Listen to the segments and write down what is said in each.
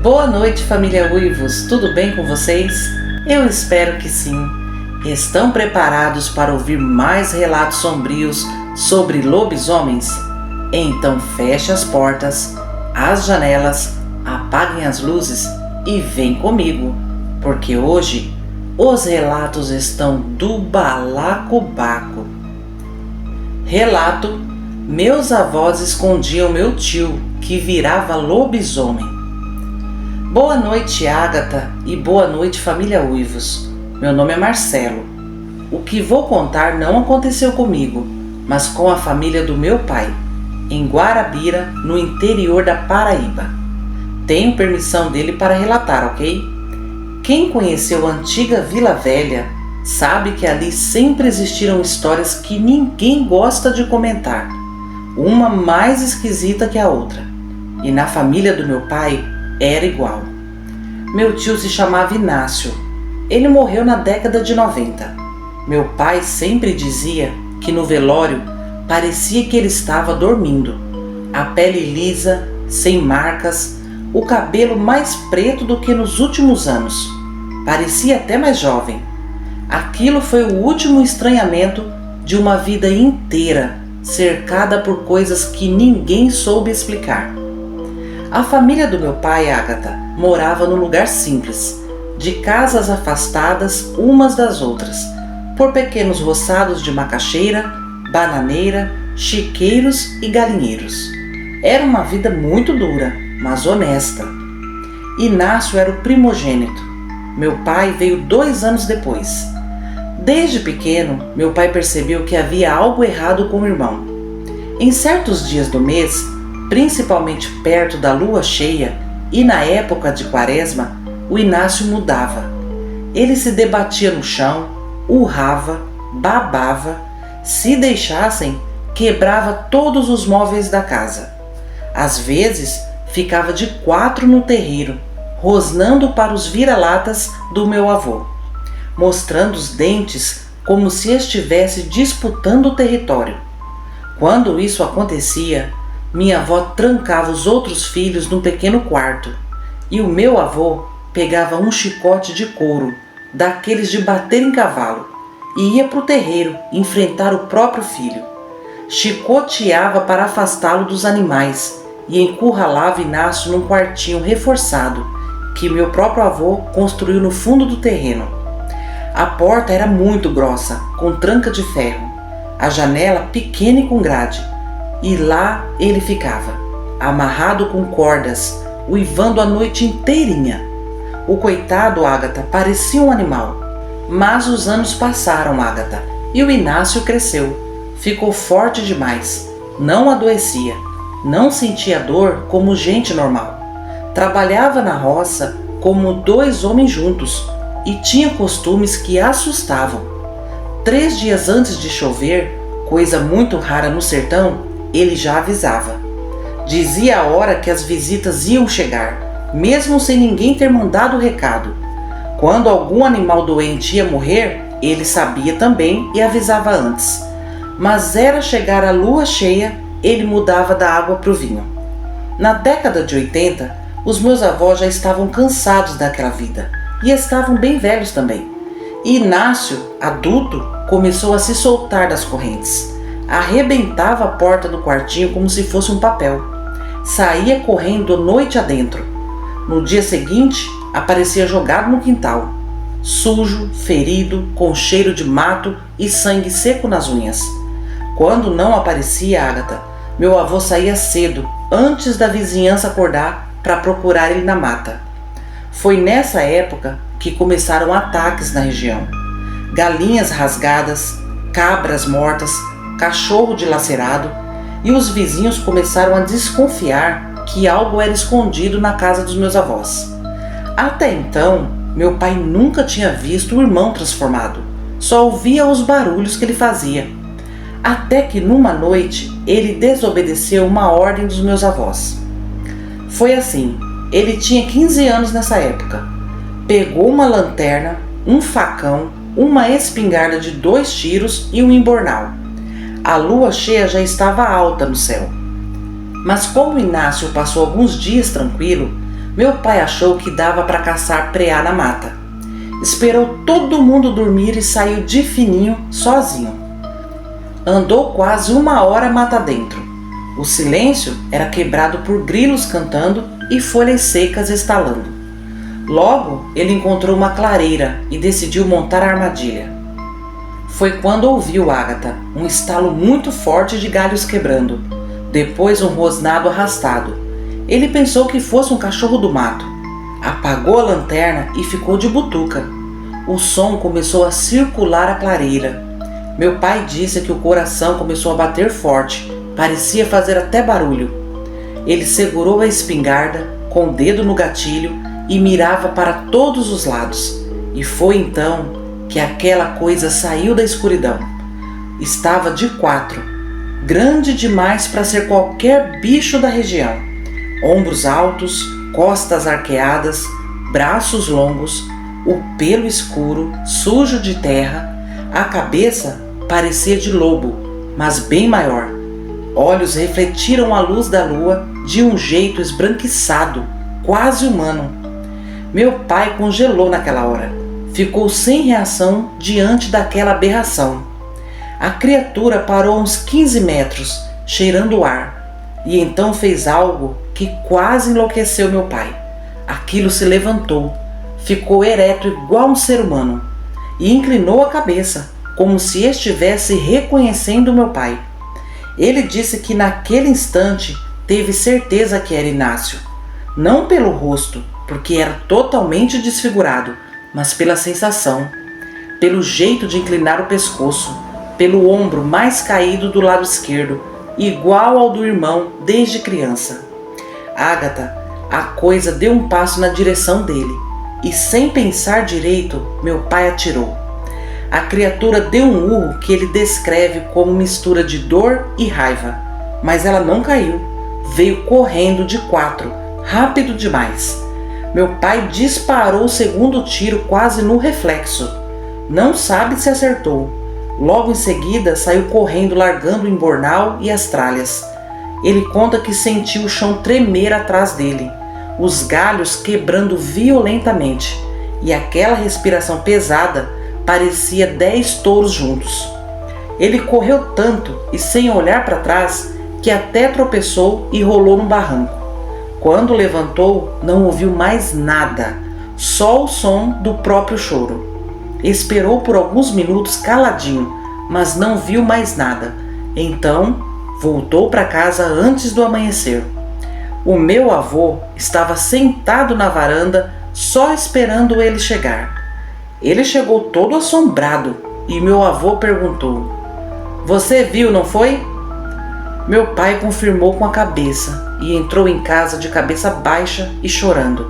Boa noite, família Uivos, tudo bem com vocês? Eu espero que sim. Estão preparados para ouvir mais relatos sombrios sobre lobisomens? Então feche as portas, as janelas, apaguem as luzes e vem comigo, porque hoje os relatos estão do balacobaco. Relato: meus avós escondiam meu tio, que virava lobisomem. Boa noite, Ágata, e boa noite, família Uivos. Meu nome é Marcelo. O que vou contar não aconteceu comigo, mas com a família do meu pai, em Guarabira, no interior da Paraíba. Tenho permissão dele para relatar, ok? Quem conheceu a antiga Vila Velha sabe que ali sempre existiram histórias que ninguém gosta de comentar, uma mais esquisita que a outra. E na família do meu pai era igual. Meu tio se chamava Inácio. Ele morreu na década de 90. Meu pai sempre dizia que no velório parecia que ele estava dormindo. A pele lisa, sem marcas, o cabelo mais preto do que nos últimos anos. Parecia até mais jovem. Aquilo foi o último estranhamento de uma vida inteira, cercada por coisas que ninguém soube explicar. A família do meu pai, Ágata, morava num lugar simples, de casas afastadas umas das outras, por pequenos roçados de macaxeira, bananeira, chiqueiros e galinheiros. Era uma vida muito dura, mas honesta. Inácio era o primogênito. Meu pai veio 2 anos depois. Desde pequeno, meu pai percebeu que havia algo errado com o irmão. Em certos dias do mês, principalmente perto da lua cheia e na época de quaresma, o Inácio mudava. Ele se debatia no chão, urrava, babava, se deixassem, quebrava todos os móveis da casa. Às vezes, ficava de 4 no terreiro, rosnando para os vira-latas do meu avô, mostrando os dentes como se estivesse disputando o território. Quando isso acontecia, minha avó trancava os outros filhos num pequeno quarto e o meu avô pegava um chicote de couro, daqueles de bater em cavalo, e ia para o terreiro enfrentar o próprio filho. Chicoteava para afastá-lo dos animais e encurralava Inácio num quartinho reforçado que meu próprio avô construiu no fundo do terreno. A porta era muito grossa, com tranca de ferro, a janela pequena e com grade. E lá ele ficava, amarrado com cordas, uivando a noite inteirinha. O coitado, Ágata, parecia um animal. Mas os anos passaram, Ágata, e o Inácio cresceu. Ficou forte demais. Não adoecia. Não sentia dor como gente normal. Trabalhava na roça como 2 homens juntos e tinha costumes que assustavam. 3 dias antes de chover, coisa muito rara no sertão, ele já avisava. Dizia a hora que as visitas iam chegar, mesmo sem ninguém ter mandado o recado. Quando algum animal doente ia morrer, ele sabia também e avisava antes. Mas era chegar a lua cheia, ele mudava da água para o vinho. Na década de 80, os meus avós já estavam cansados daquela vida e estavam bem velhos também. E Inácio, adulto, começou a se soltar das correntes. Arrebentava a porta do quartinho como se fosse um papel. Saía correndo noite adentro. No dia seguinte, aparecia jogado no quintal, sujo, ferido, com cheiro de mato e sangue seco nas unhas. Quando não aparecia, Ágata, meu avô saía cedo, antes da vizinhança acordar, para procurar ele na mata. Foi nessa época que começaram ataques na região. Galinhas rasgadas, cabras mortas, cachorro dilacerado, e os vizinhos começaram a desconfiar que algo era escondido na casa dos meus avós. Até então, meu pai nunca tinha visto o irmão transformado, só ouvia os barulhos que ele fazia. Até que numa noite ele desobedeceu uma ordem dos meus avós. Foi assim, ele tinha 15 anos nessa época. Pegou uma lanterna, um facão, uma espingarda de 2 tiros e um embornal. A lua cheia já estava alta no céu. Mas como Inácio passou alguns dias tranquilo, Meu pai achou que dava para caçar preá na mata. Esperou todo mundo dormir e saiu de fininho, sozinho. Andou quase 1 hora mata dentro. O silêncio era quebrado por grilos cantando e folhas secas estalando. Logo, ele encontrou uma clareira e decidiu montar a armadilha. Foi quando ouviu Ágata, um estalo muito forte de galhos quebrando, depois um rosnado arrastado. Ele pensou que fosse um cachorro do mato. Apagou a lanterna e ficou de butuca. O som começou a circular a clareira. Meu pai disse que o coração começou a bater forte, parecia fazer até barulho. Ele segurou a espingarda, com o dedo no gatilho, e mirava para todos os lados. E foi então que aquela coisa saiu da escuridão. Estava de 4, grande demais para ser qualquer bicho da região. Ombros altos, costas arqueadas, braços longos, o pelo escuro, sujo de terra, a cabeça parecia de lobo, mas bem maior. Olhos refletiram a luz da lua de um jeito esbranquiçado, quase humano. Meu pai congelou naquela hora. Ficou sem reação diante daquela aberração. A criatura parou a uns 15 metros, cheirando o ar, e então fez algo que quase enlouqueceu meu pai. Aquilo se levantou, ficou ereto igual um ser humano, e inclinou a cabeça, como se estivesse reconhecendo meu pai. Ele disse que naquele instante teve certeza que era Inácio, não pelo rosto, porque era totalmente desfigurado, mas pela sensação, pelo jeito de inclinar o pescoço, pelo ombro mais caído do lado esquerdo, igual ao do irmão desde criança. Ágata, a coisa deu um passo na direção dele, e sem pensar direito, meu pai atirou. A criatura deu um urro que ele descreve como mistura de dor e raiva, mas ela não caiu, veio correndo de 4, rápido demais. Meu pai disparou o segundo tiro quase no reflexo. Não sabe se acertou. Logo em seguida saiu correndo largando o embornal e as tralhas. Ele conta que sentiu o chão tremer atrás dele, os galhos quebrando violentamente, e aquela respiração pesada parecia 10 touros juntos. Ele correu tanto e sem olhar para trás que até tropeçou e rolou num barranco. Quando levantou, não ouviu mais nada, só o som do próprio choro. Esperou por alguns minutos caladinho, mas não viu mais nada. Então, voltou para casa antes do amanhecer. O meu avô estava sentado na varanda, só esperando ele chegar. Ele chegou todo assombrado e meu avô perguntou: "Você viu, não foi?" Meu pai confirmou com a cabeça e entrou em casa de cabeça baixa e chorando.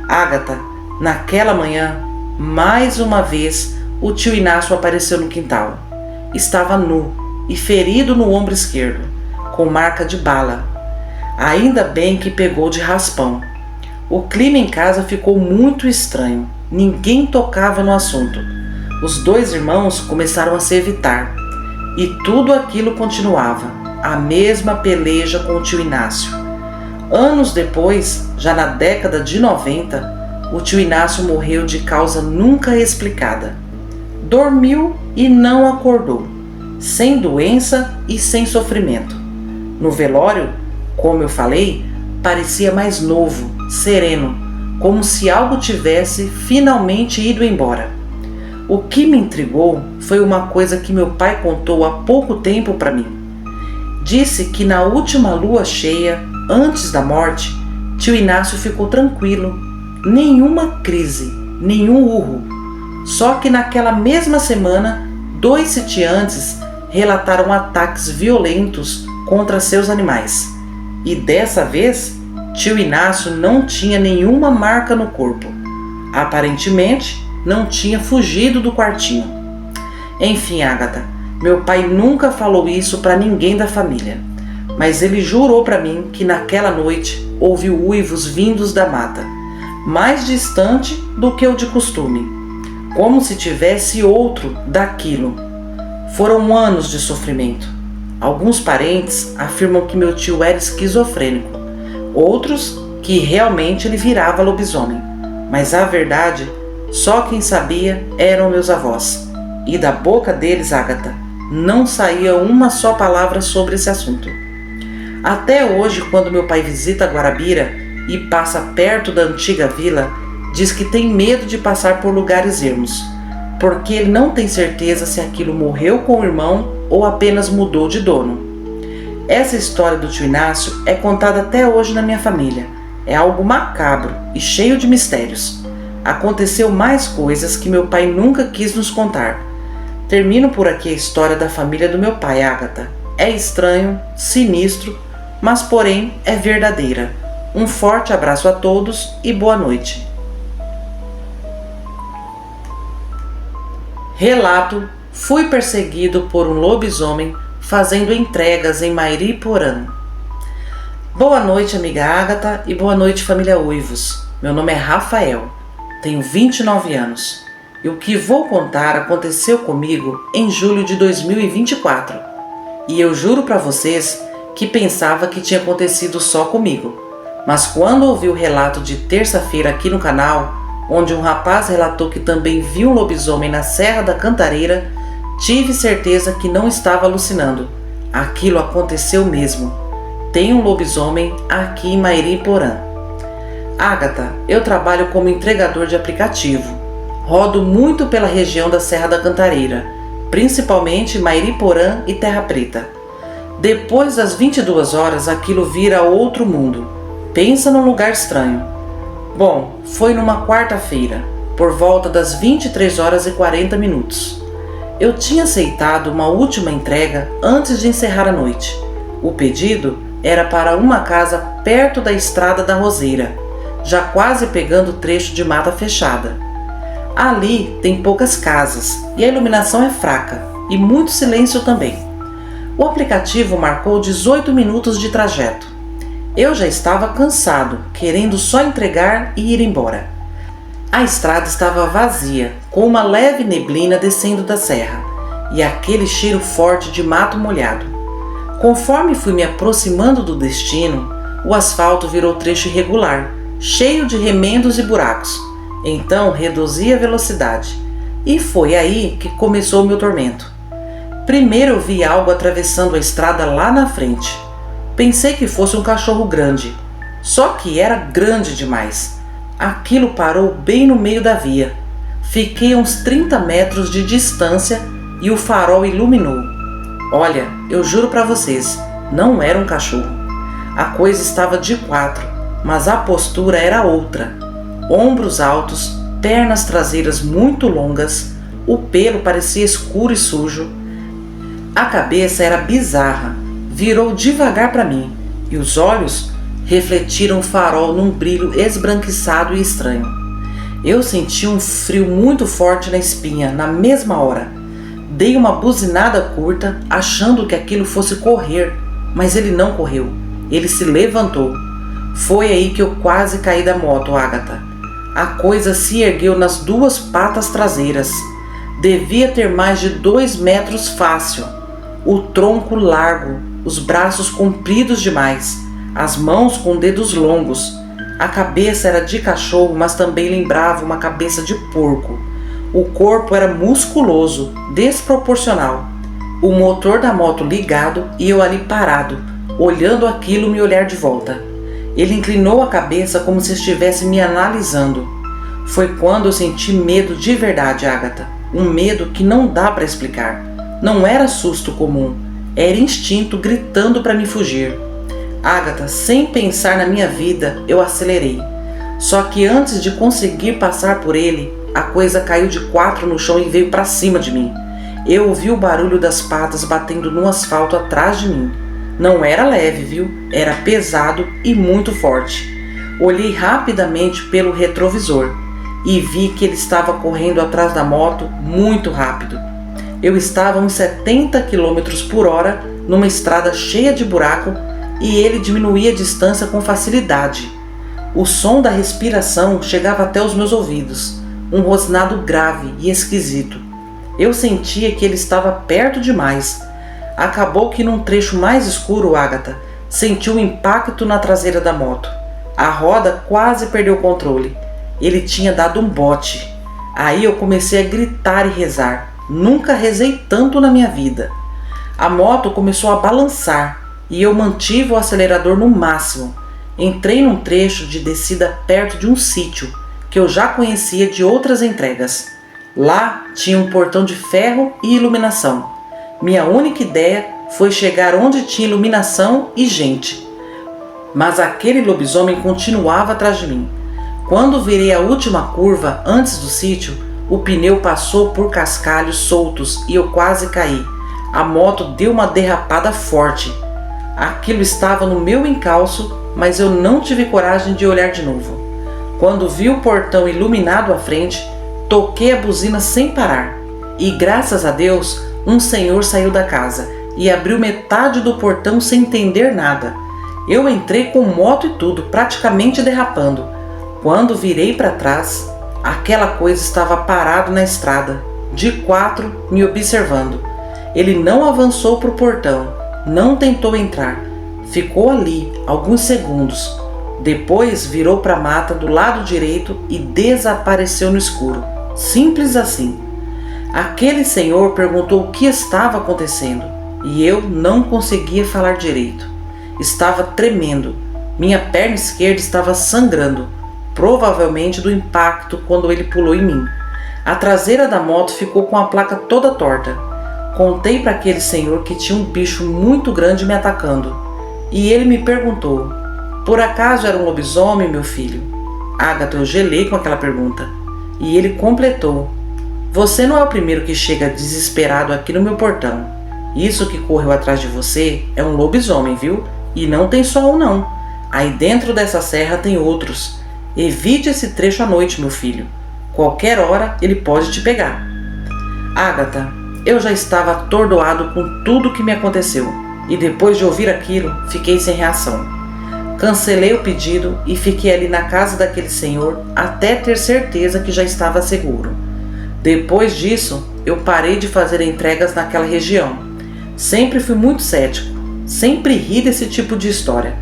Ágata, naquela manhã, mais uma vez, o tio Inácio apareceu no quintal. Estava nu e ferido no ombro esquerdo, com marca de bala. Ainda bem que pegou de raspão. O clima em casa ficou muito estranho. Ninguém tocava no assunto. Os 2 irmãos começaram a se evitar. E tudo aquilo continuava, a mesma peleja com o tio Inácio. Anos depois, já na década de 90, o tio Inácio morreu de causa nunca explicada. Dormiu e não acordou, sem doença e sem sofrimento. No velório, como eu falei, parecia mais novo, sereno, como se algo tivesse finalmente ido embora. O que me intrigou foi uma coisa que meu pai contou há pouco tempo para mim. Disse que na última lua cheia, antes da morte, tio Inácio ficou tranquilo, nenhuma crise, nenhum urro. Só que naquela mesma semana, 2 sitiantes relataram ataques violentos contra seus animais. E dessa vez, tio Inácio não tinha nenhuma marca no corpo. Aparentemente, não tinha fugido do quartinho. Enfim, Ágata, meu pai nunca falou isso para ninguém da família, mas ele jurou para mim que naquela noite ouviu uivos vindos da mata, mais distante do que o de costume, como se tivesse outro daquilo. Foram anos de sofrimento. Alguns parentes afirmam que meu tio era esquizofrênico, outros que realmente ele virava lobisomem, mas a verdade, só quem sabia eram meus avós, e da boca deles, Ágata, não saía uma só palavra sobre esse assunto. Até hoje, quando meu pai visita Guarabira e passa perto da antiga vila, diz que tem medo de passar por lugares ermos, porque ele não tem certeza se aquilo morreu com o irmão ou apenas mudou de dono. Essa história do tio Inácio é contada até hoje na minha família. É algo macabro e cheio de mistérios. Aconteceu mais coisas que meu pai nunca quis nos contar. Termino por aqui a história da família do meu pai, Ágata. É estranho, sinistro, mas porém é verdadeira. Um forte abraço a todos e boa noite. Relato: fui perseguido por um lobisomem fazendo entregas em Mairiporã. Boa noite, amiga Ágata, e boa noite, família Uivos. Meu nome é Rafael, tenho 29 anos. E o que vou contar aconteceu comigo em julho de 2024. E eu juro para vocês que pensava que tinha acontecido só comigo. Mas quando ouvi o relato de terça-feira aqui no canal, onde um rapaz relatou que também viu um lobisomem na Serra da Cantareira, tive certeza que não estava alucinando. Aquilo aconteceu mesmo. Tem um lobisomem aqui em Mairiporã. Ágata, eu trabalho como entregador de aplicativo. Rodo muito pela região da Serra da Cantareira, principalmente Mairiporã e Terra Preta. Depois das 22 horas, aquilo vira outro mundo. Pensa num lugar estranho. Bom, foi numa quarta-feira, por volta das 23 horas e 40 minutos. Eu tinha aceitado uma última entrega antes de encerrar a noite. O pedido era para uma casa perto da Estrada da Roseira, já quase pegando o trecho de mata fechada. Ali tem poucas casas e a iluminação é fraca e muito silêncio também. O aplicativo marcou 18 minutos de trajeto. Eu já estava cansado, querendo só entregar e ir embora. A estrada estava vazia, com uma leve neblina descendo da serra e aquele cheiro forte de mato molhado. Conforme fui me aproximando do destino, o asfalto virou trecho irregular, cheio de remendos e buracos. Então reduzi a velocidade e foi aí que começou o meu tormento. Primeiro eu vi algo atravessando a estrada lá na frente. Pensei que fosse um cachorro grande, só que era grande demais. Aquilo parou bem no meio da via. Fiquei a uns 30 metros de distância e o farol iluminou. Olha, eu juro para vocês, não era um cachorro. A coisa estava de quatro, mas a postura era outra. Ombros altos, pernas traseiras muito longas, o pelo parecia escuro e sujo. A cabeça era bizarra, virou devagar para mim e os olhos refletiram o farol num brilho esbranquiçado e estranho. Eu senti um frio muito forte na espinha na mesma hora. Dei uma buzinada curta, achando que aquilo fosse correr, mas ele não correu. Ele se levantou. Foi aí que eu quase caí da moto, Ágata. A coisa se ergueu nas duas patas traseiras. Devia ter mais de 2 metros fácil. O tronco largo, os braços compridos demais, as mãos com dedos longos. A cabeça era de cachorro, mas também lembrava uma cabeça de porco. O corpo era musculoso, desproporcional. O motor da moto ligado e eu ali parado, olhando aquilo me olhar de volta. Ele inclinou a cabeça como se estivesse me analisando. Foi quando eu senti medo de verdade, Ágata. Um medo que não dá para explicar. Não era susto comum, era instinto gritando para me fugir. Ágata, sem pensar na minha vida, eu acelerei. Só que antes de conseguir passar por ele, a coisa caiu de 4 no chão e veio para cima de mim. Eu ouvi o barulho das patas batendo no asfalto atrás de mim. Não era leve, viu? Era pesado e muito forte. Olhei rapidamente pelo retrovisor e vi que ele estava correndo atrás da moto muito rápido. Eu estava a uns 70 km por hora numa estrada cheia de buraco e ele diminuía a distância com facilidade. O som da respiração chegava até os meus ouvidos, um rosnado grave e esquisito. Eu sentia que ele estava perto demais. Acabou que num trecho mais escuro, Ágata, senti um impacto na traseira da moto. A roda quase perdeu o controle. Ele tinha dado um bote. Aí eu comecei a gritar e rezar. Nunca rezei tanto na minha vida. A moto começou a balançar e eu mantive o acelerador no máximo. Entrei num trecho de descida perto de um sítio que eu já conhecia de outras entregas. Lá tinha um portão de ferro e iluminação. Minha única ideia foi chegar onde tinha iluminação e gente. Mas aquele lobisomem continuava atrás de mim. Quando virei a última curva antes do sítio, o pneu passou por cascalhos soltos e eu quase caí. A moto deu uma derrapada forte. Aquilo estava no meu encalço, mas eu não tive coragem de olhar de novo. Quando vi o portão iluminado à frente, toquei a buzina sem parar. E graças a Deus, um senhor saiu da casa e abriu metade do portão sem entender nada. Eu entrei com moto e tudo, praticamente derrapando. Quando virei para trás, aquela coisa estava parado na estrada, de quatro, me observando. Ele não avançou para o portão, não tentou entrar. Ficou ali alguns segundos. Depois virou para a mata do lado direito e desapareceu no escuro. Simples assim. Aquele senhor perguntou o que estava acontecendo e eu não conseguia falar direito. Estava tremendo. Minha perna esquerda estava sangrando, provavelmente do impacto quando ele pulou em mim. A traseira da moto ficou com a placa toda torta. Contei para aquele senhor que tinha um bicho muito grande me atacando. E ele me perguntou: por acaso era um lobisomem, meu filho? Ágata, eu gelei com aquela pergunta. E ele completou: você não é o primeiro que chega desesperado aqui no meu portão. Isso que correu atrás de você é um lobisomem, viu? E não tem só um não. Aí dentro dessa serra tem outros. Evite esse trecho à noite, meu filho. Qualquer hora ele pode te pegar. Ágata, eu já estava atordoado com tudo que me aconteceu. E depois de ouvir aquilo, fiquei sem reação. Cancelei o pedido e fiquei ali na casa daquele senhor até ter certeza que já estava seguro. Depois disso, eu parei de fazer entregas naquela região. Sempre fui muito cético, sempre ri desse tipo de história.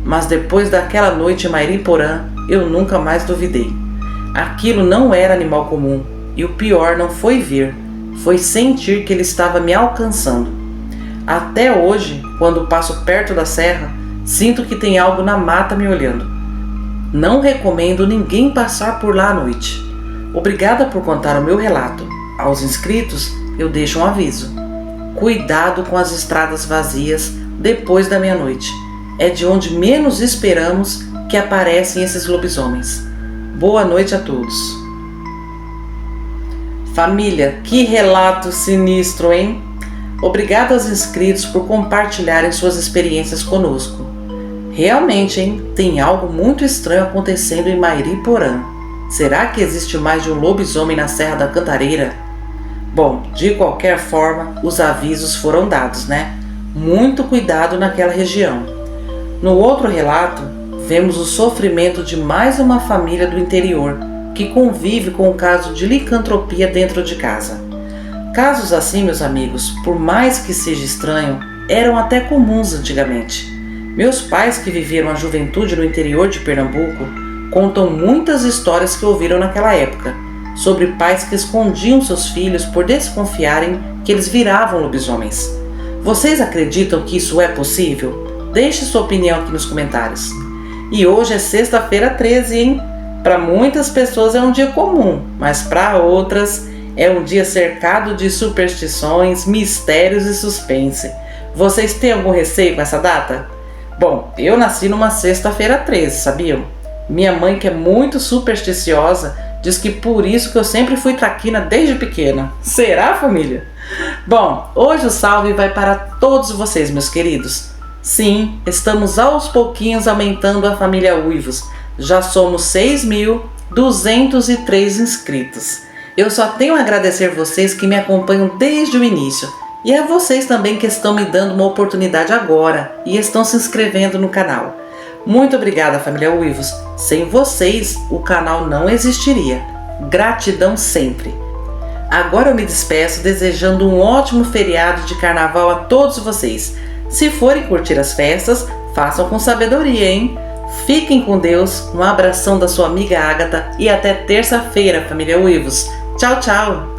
Mas depois daquela noite em Mairiporã, eu nunca mais duvidei. Aquilo não era animal comum, e o pior não foi ver, foi sentir que ele estava me alcançando. Até hoje, quando passo perto da serra, sinto que tem algo na mata me olhando. Não recomendo ninguém passar por lá à noite. Obrigada por contar o meu relato. Aos inscritos, eu deixo um aviso. Cuidado com as estradas vazias depois da meia-noite. É de onde menos esperamos que aparecem esses lobisomens. Boa noite a todos. Família, que relato sinistro, hein? Obrigado aos inscritos por compartilharem suas experiências conosco. Realmente, hein? Tem algo muito estranho acontecendo em Mairiporã. Será que existe mais de um lobisomem na Serra da Cantareira? Bom, de qualquer forma, os avisos foram dados, né? Muito cuidado naquela região. No outro relato, vemos o sofrimento de mais uma família do interior que convive com o caso de licantropia dentro de casa. Casos assim, meus amigos, por mais que seja estranho, eram até comuns antigamente. Meus pais, que viveram a juventude no interior de Pernambuco, contam muitas histórias que ouviram naquela época, sobre pais que escondiam seus filhos por desconfiarem que eles viravam lobisomens. Vocês acreditam que isso é possível? Deixe sua opinião aqui nos comentários. E hoje é sexta-feira 13, hein? Para muitas pessoas é um dia comum, mas para outras é um dia cercado de superstições, mistérios e suspense. Vocês têm algum receio com essa data? Bom, eu nasci numa sexta-feira 13, sabiam? Minha mãe, que é muito supersticiosa, diz que por isso que eu sempre fui traquina desde pequena. Será, família? Bom, hoje o salve vai para todos vocês, meus queridos. Sim, estamos aos pouquinhos aumentando a família Uivos. Já somos 6.203 inscritos. Eu só tenho a agradecer vocês que me acompanham desde o início. E a vocês também que estão me dando uma oportunidade agora e estão se inscrevendo no canal. Muito obrigada, família Uivos. Sem vocês, o canal não existiria. Gratidão sempre. Agora eu me despeço desejando um ótimo feriado de carnaval a todos vocês. Se forem curtir as festas, façam com sabedoria, hein? Fiquem com Deus, um abração da sua amiga Ágata e até terça-feira, família Uivos. Tchau, tchau!